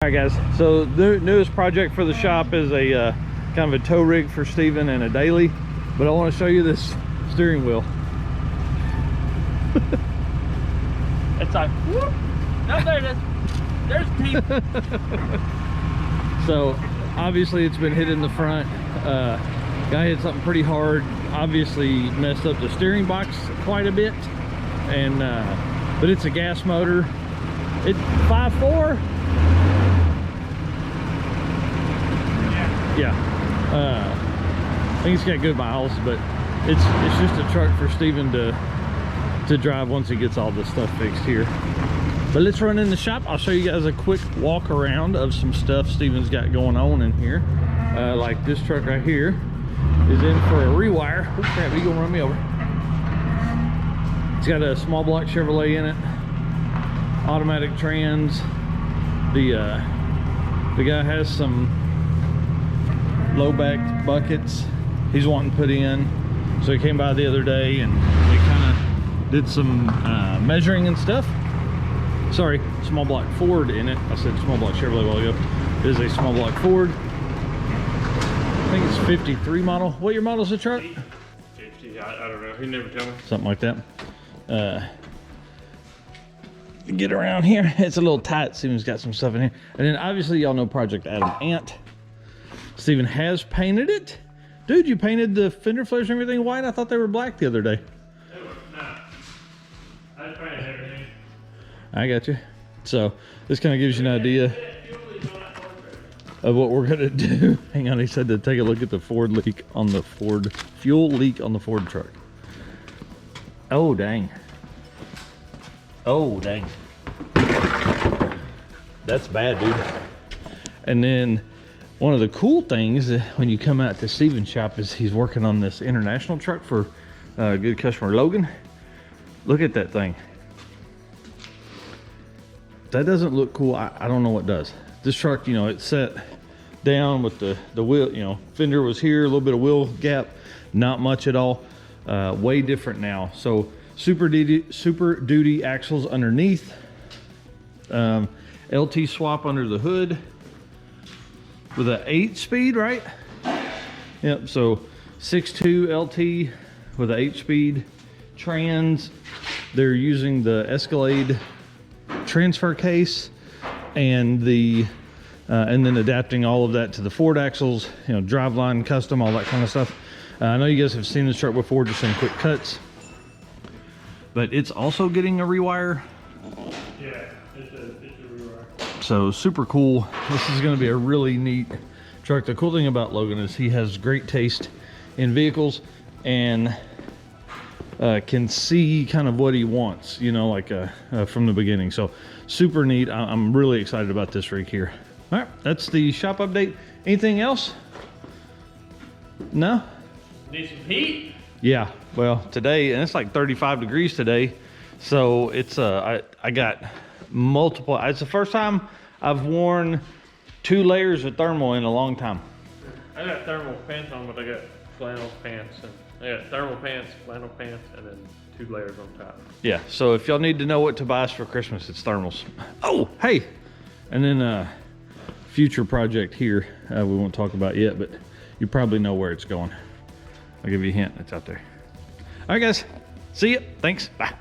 All right guys, so the newest project for the shop is a kind of a tow rig for Steven and a daily, but I want to show you this steering wheel. It's like, whoop. No, there it is. There's teeth. So obviously it's been hit in the front. Guy hit something pretty hard, obviously messed up the steering box quite a bit, and but it's a gas motor. It's 5.4. Yeah, I think it's got good miles, but it's just a truck for Steven to drive once he gets all this stuff fixed here. But let's run in the shop. I'll show you guys a quick walk around of some stuff Steven's got going on in here. Like this truck right here is in for a rewire. Oh crap, you gonna run me over. It's got a small block Chevrolet in it, automatic trans. The guy has some low back buckets he's wanting to put in, so he came by the other day and we kind of did some measuring and stuff. Sorry, small block Ford in it. I said small block Chevrolet a while ago. It is a small block Ford. I think it's 53 model. What your model's the truck? 50, I don't know. He never told me. Something like that. Get around here. It's a little tight. Steven's got some stuff in here. And then obviously y'all know Project Adam Ant. Steven has painted it. Dude, you painted the fender flares and everything white? I thought they were black the other day. They were not. I just painted everything. I got you. So this kind of gives you an idea of what we're gonna do. Hang on, he said to take a look at the Ford leak on the Ford, fuel leak on the Ford truck. Oh, dang. Oh, dang. That's bad, dude. And then one of the cool things when you come out to Steven's shop is he's working on this international truck for a good customer, Logan. Look at that thing. That doesn't look cool. I don't know what does. This truck, you know, it's set down with the wheel, you know, fender was here, a little bit of wheel gap, not much at all. Way different now. So super duty axles underneath, LT swap under the hood with an 8-speed, right? Yep, so 6.2 LT with an 8-speed trans. They're using the Escalade transfer case and the and then adapting all of that to the Ford axles, you know, driveline custom, all that kind of stuff. I know you guys have seen this truck before, just in quick cuts, but it's also getting a rewire. Yeah, it's a rewire. So super cool. This is going to be a really neat truck. The cool thing about Logan is he has great taste in vehicles and can see kind of what he wants, you know, like from the beginning. So super neat. I'm really excited about this rig here. All right, that's the shop update. Anything else? No? Need some heat? Yeah, well, today, and it's like 35 degrees today, so it's I got multiple. It's the first time I've worn 2 layers of thermal in a long time. I got thermal pants on, but I got flannel pants, and I got thermal pants, flannel pants, and then 2 layers on top. Yeah, so if y'all need to know what to buy us for Christmas, it's thermals. Oh, hey, and then future project here we won't talk about yet, but you probably know where it's going. I'll give you a hint, it's out there. All right guys, see ya, thanks, bye.